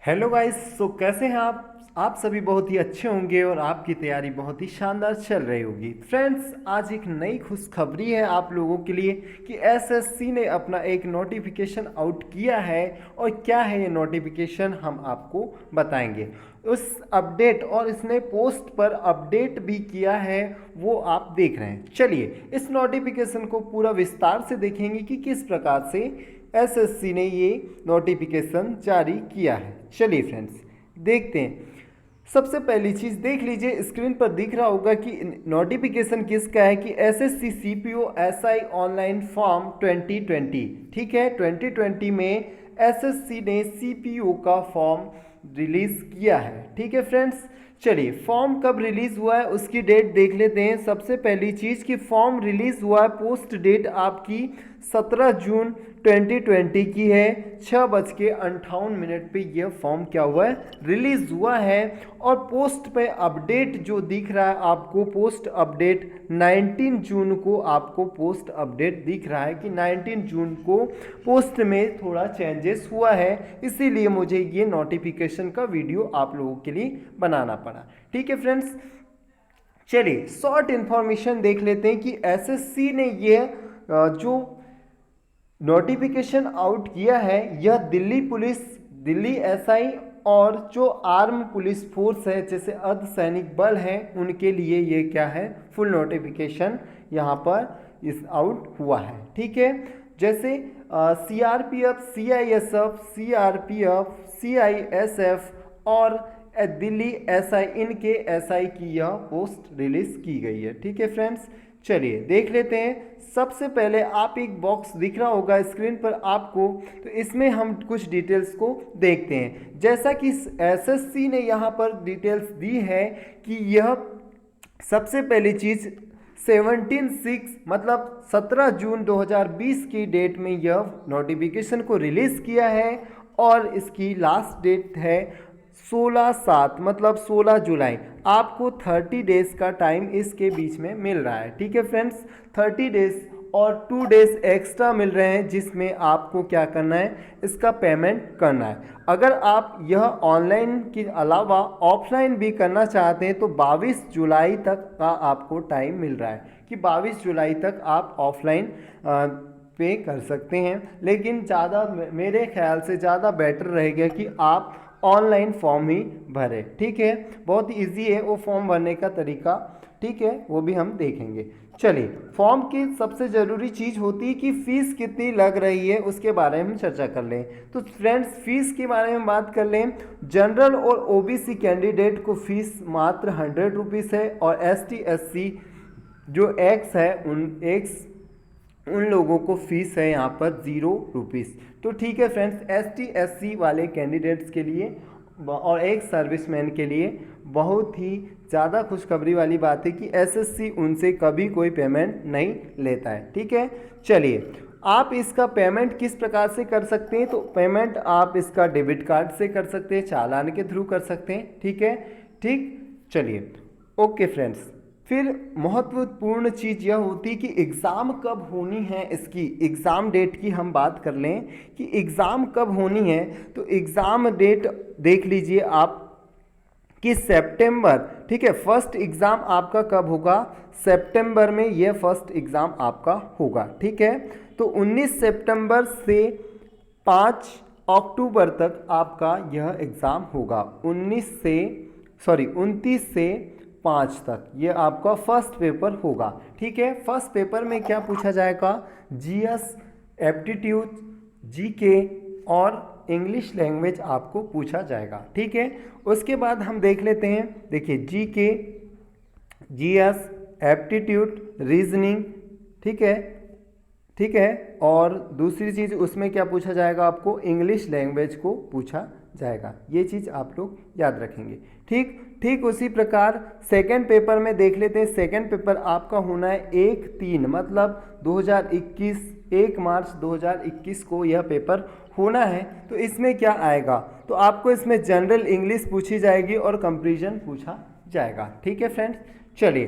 Hello guys. कैसे हैं आप सभी बहुत ही अच्छे होंगे और आपकी तैयारी बहुत ही शानदार चल रही होगी। फ्रेंड्स, आज एक नई खुशखबरी है आप लोगों के लिए कि एसएससी ने अपना एक नोटिफिकेशन आउट किया है। और क्या है ये नोटिफिकेशन हम आपको बताएंगे। उस अपडेट और इसने पोस्ट पर अपडेट भी किया है, वो आप देख रहे हैं। चलिए इस नोटिफिकेशन को पूरा विस्तार से देखेंगे कि किस प्रकार से एसएससी ने ये नोटिफिकेशन जारी किया है। चलिए फ्रेंड्स देखते हैं। सबसे पहली चीज़ देख लीजिए, स्क्रीन पर दिख रहा होगा कि नोटिफिकेशन किसका है कि SSC CPO SI online form 2020। ठीक है, 2020 में एसएससी ने सीपीओ का फॉर्म रिलीज किया है। ठीक है फ्रेंड्स, चलिए फॉर्म कब रिलीज हुआ है उसकी डेट देख लेते हैं। सबसे पहली चीज़ कि फॉर्म रिलीज हुआ है, पोस्ट डेट आपकी 17 जून 2020 की है। 6:58 पे यह फॉर्म क्या हुआ है, रिलीज हुआ है। और पोस्ट पे अपडेट जो दिख रहा है आपको, पोस्ट अपडेट 19 जून को आपको पोस्ट अपडेट दिख रहा है कि 19 जून को पोस्ट में थोड़ा चेंजेस हुआ है, इसीलिए मुझे ये नोटिफिकेशन का वीडियो आप लोगों के लिए बनाना पड़ा। ठीक है फ्रेंड्स, चलिए शॉर्ट इन्फॉर्मेशन देख लेते हैं कि एसएससी ने यह जो नोटिफिकेशन आउट किया है, यह दिल्ली पुलिस, दिल्ली एसआई और जो आर्म पुलिस फोर्स है जैसे अर्धसैनिक बल है उनके लिए ये क्या है, फुल नोटिफिकेशन यहाँ पर इस आउट हुआ है। ठीक है, जैसे सीआरपीएफ, सीआईएसएफ, सीआरपीएफ, सीआईएसएफ और दिल्ली एसआई, इनके एसआई की यह पोस्ट रिलीज की गई है। ठीक है फ्रेंड्स, चलिए देख लेते हैं। सबसे पहले आप एक बॉक्स दिख रहा होगा स्क्रीन पर आपको, तो इसमें हम कुछ डिटेल्स को देखते हैं। जैसा कि एसएससी ने यहाँ पर डिटेल्स दी है कि यह सबसे पहली चीज़ 17/6 मतलब 17 जून 2020 की डेट में यह नोटिफिकेशन को रिलीज़ किया है। और इसकी लास्ट डेट है 16/7 मतलब 16 जुलाई। आपको 30 डेज का टाइम इसके बीच में मिल रहा है। ठीक है फ्रेंड्स, 30 डेज और 2 डेज एक्स्ट्रा मिल रहे हैं, जिसमें आपको क्या करना है, इसका पेमेंट करना है। अगर आप यह ऑनलाइन के अलावा ऑफलाइन भी करना चाहते हैं तो 22 जुलाई तक का आपको टाइम मिल रहा है कि 22 जुलाई तक आप ऑफलाइन पे कर सकते हैं। लेकिन ज़्यादा, मेरे ख्याल से ज़्यादा बेटर रहेगा कि आप ऑनलाइन फॉर्म ही भरें। ठीक है, बहुत ईजी है वो फॉर्म भरने का तरीका। ठीक है, वो भी हम देखेंगे। चलिए, फॉर्म की सबसे ज़रूरी चीज़ होती है कि फ़ीस कितनी लग रही है, उसके बारे में हम चर्चा कर लें। तो फ्रेंड्स, फ़ीस के बारे में बात कर लें। जनरल और ओबीसी कैंडिडेट को फ़ीस मात्र 100 रुपीज़ है। और एसटी एससी जो एक्स है, उन लोगों को फीस है यहाँ पर 0 रुपीज़। तो ठीक है फ्रेंड्स, एसटी एससी वाले कैंडिडेट्स के लिए और एक सर्विसमैन के लिए बहुत ही ज़्यादा खुशखबरी वाली बात है कि एसएससी उनसे कभी कोई पेमेंट नहीं लेता है। ठीक है, चलिए आप इसका पेमेंट किस प्रकार से कर सकते हैं, तो पेमेंट आप इसका डेबिट कार्ड से कर सकते हैं, चालान के थ्रू कर सकते हैं। ठीक है, ठीक, चलिए ओके फ्रेंड्स। फिर महत्वपूर्ण चीज़ यह होती कि एग्ज़ाम कब होनी है, इसकी एग्ज़ाम डेट की हम बात कर लें कि एग्ज़ाम कब होनी है। तो एग्ज़ाम डेट देख लीजिए आप कि सितंबर, ठीक है, फर्स्ट एग्ज़ाम आपका कब होगा, सितंबर में यह फर्स्ट एग्ज़ाम आपका होगा। ठीक है, तो 19 सितंबर से 5 अक्टूबर तक आपका यह एग्ज़ाम होगा। 29 से 5 तक ये आपका फर्स्ट पेपर होगा। ठीक है, फर्स्ट पेपर में क्या पूछा जाएगा, जीएस, एप्टीट्यूड, जीके और इंग्लिश लैंग्वेज आपको पूछा जाएगा। ठीक है, उसके बाद हम देख लेते हैं। देखिए जीके, जीएस, एप्टीट्यूड, रीजनिंग, ठीक है, ठीक है। और दूसरी चीज़ उसमें क्या पूछा जाएगा, आपको इंग्लिश लैंग्वेज को पूछा जाएगा। ये चीज़ आप लोग याद रखेंगे। ठीक उसी प्रकार सेकंड पेपर में देख लेते हैं। सेकंड पेपर आपका होना है 1/3 मतलब 2021, 1 मार्च 2021 को यह पेपर होना है। तो इसमें क्या आएगा, तो आपको इसमें जनरल इंग्लिश पूछी जाएगी और कंपैरिजन पूछा जाएगा। ठीक है फ्रेंड्स, चलिए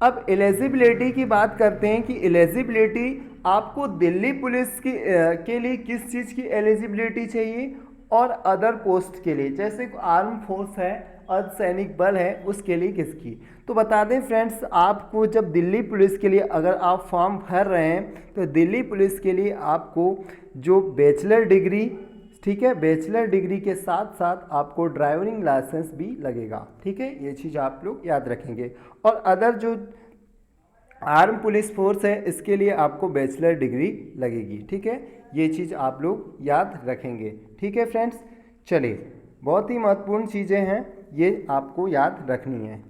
अब एलिजिबिलिटी की बात करते हैं कि एलिजिबिलिटी आपको दिल्ली पुलिस के लिए किस चीज़ की एलिजिबिलिटी चाहिए और अदर पोस्ट के लिए, जैसे आर्म फोर्स है, अर्धसैनिक बल है, उसके लिए किसकी। तो बता दें फ्रेंड्स आपको, जब दिल्ली पुलिस के लिए अगर आप फॉर्म भर रहे हैं तो दिल्ली पुलिस के लिए आपको जो बैचलर डिग्री, ठीक है, बैचलर डिग्री के साथ साथ आपको ड्राइविंग लाइसेंस भी लगेगा। ठीक है, ये चीज़ आप लोग याद रखेंगे। और अदर जो आर्म पुलिस फोर्स है इसके लिए आपको बैचलर डिग्री लगेगी। ठीक है, ये चीज़ आप लोग याद रखेंगे। ठीक है फ्रेंड्स, चलिए, बहुत ही महत्वपूर्ण चीज़ें हैं, ये आपको याद रखनी है।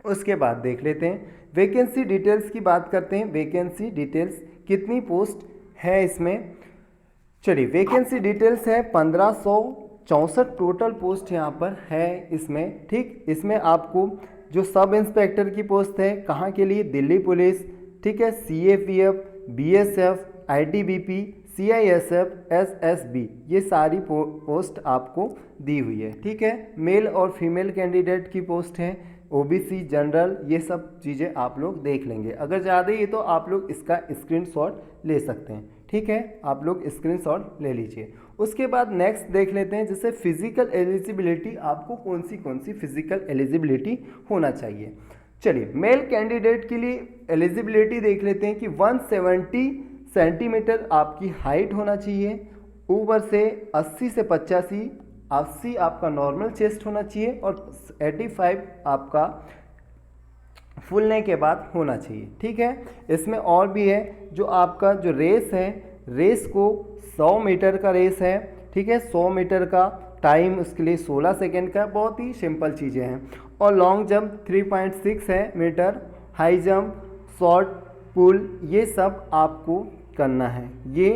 उसके बाद देख लेते हैं वैकेंसी डिटेल्स की बात करते हैं। वैकेंसी डिटेल्स कितनी पोस्ट है इसमें। चलिए, वैकेंसी डिटेल्स है 1564 टोटल पोस्ट यहाँ पर है इसमें। ठीक, इसमें आपको जो सब इंस्पेक्टर की पोस्ट है कहाँ के लिए, दिल्ली पुलिस, ठीक है, CAPF, BSF, ITBP, CISF, SSB, ये सारी पोस्ट आपको दी हुई है। ठीक है, मेल और फीमेल कैंडिडेट की पोस्ट है, OBC, जनरल, ये सब चीज़ें आप लोग देख लेंगे। अगर ज़्यादा ही तो आप लोग इसका स्क्रीनशॉट ले सकते हैं। ठीक है, आप लोग स्क्रीनशॉट ले लीजिए। उसके बाद नेक्स्ट देख लेते हैं, जैसे फिजिकल एलिजिबिलिटी, आपको कौन सी फिजिकल एलिजिबिलिटी होना चाहिए। चलिए, मेल कैंडिडेट के लिए एलिजिबिलिटी देख लेते हैं कि 170 सेंटीमीटर आपकी हाइट होना चाहिए, ऊपर से 80 से 85, 80 आपका नॉर्मल चेस्ट होना चाहिए और 85 आपका फूलने के बाद होना चाहिए। ठीक है, इसमें और भी है, जो आपका जो रेस है, रेस को 100 मीटर का रेस है। ठीक है, 100 मीटर का टाइम उसके लिए 16 सेकेंड का, बहुत ही सिंपल चीज़ें हैं। और लॉन्ग जंप 3.6 है मीटर, हाई जंप, शॉर्ट पुल, ये सब आपको करना है। ये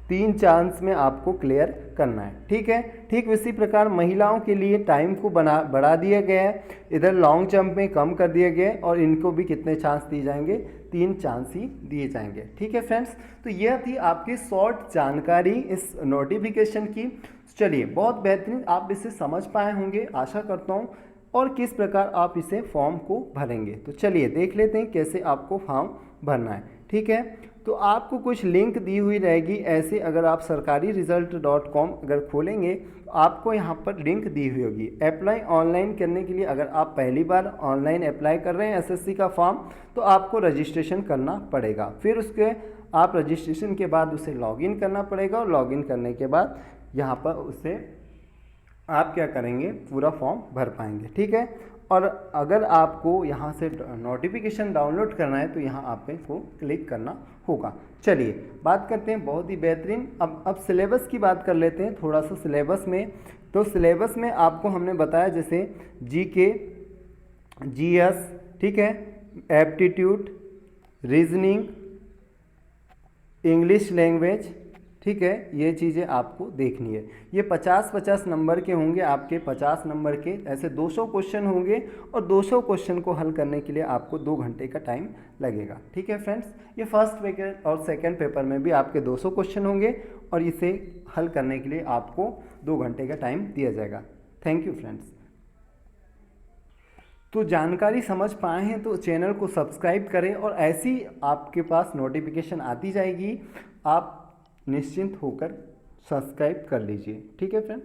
3 चांस में आपको क्लियर करना है। ठीक है, ठीक इसी प्रकार महिलाओं के लिए टाइम को बढ़ा दिया गया है, इधर लॉन्ग जंप में कम कर दिया गया है और इनको भी कितने चांस दिए जाएंगे, 3 चांस ही दिए जाएंगे। ठीक है फ्रेंड्स, तो यह थी आपकी शॉर्ट जानकारी इस नोटिफिकेशन की। चलिए, बहुत बेहतरीन, आप इसे समझ पाए होंगे आशा करता हूँ, और किस प्रकार आप इसे फॉर्म को भरेंगे। तो चलिए देख लेते हैं कैसे आपको फॉर्म भरना है। ठीक है, तो आपको कुछ लिंक दी हुई रहेगी ऐसे, अगर आप sarkariresult.com अगर खोलेंगे तो आपको यहाँ पर लिंक दी हुई होगी। अप्लाई ऑनलाइन करने के लिए, अगर आप पहली बार ऑनलाइन अप्लाई कर रहे हैं SSC का फॉर्म, तो आपको रजिस्ट्रेशन करना पड़ेगा। फिर उसके आप रजिस्ट्रेशन के बाद उसे लॉगिन करना पड़ेगा और लॉगिन करने के बाद यहाँ पर उसे आप क्या करेंगे, पूरा फॉर्म भर पाएंगे। ठीक है, और अगर आपको यहाँ से नोटिफिकेशन डाउनलोड करना है तो यहाँ आपको क्लिक करना होगा। चलिए बात करते हैं, बहुत ही बेहतरीन। अब सिलेबस की बात कर लेते हैं थोड़ा सा सिलेबस में। तो सिलेबस में आपको हमने बताया जैसे GK, GS, ठीक है, एप्टीट्यूड, रीजनिंग, इंग्लिश लैंग्वेज, ठीक है, ये चीज़ें आपको देखनी है। ये 50-50 नंबर के होंगे आपके, 50 नंबर के, ऐसे 200 क्वेश्चन होंगे और 200 क्वेश्चन को हल करने के लिए आपको 2 घंटे का टाइम लगेगा। ठीक है फ्रेंड्स, ये फर्स्ट पेपर और सेकंड पेपर में भी आपके 200 क्वेश्चन होंगे और इसे हल करने के लिए आपको 2 घंटे का टाइम दिया जाएगा। Thank you friends. तो जानकारी समझ पाए हैं तो चैनल को सब्सक्राइब करें और ऐसी आपके पास नोटिफिकेशन आती जाएगी, आप निश्चिंत होकर सब्सक्राइब कर लीजिए। ठीक है फ्रेंड।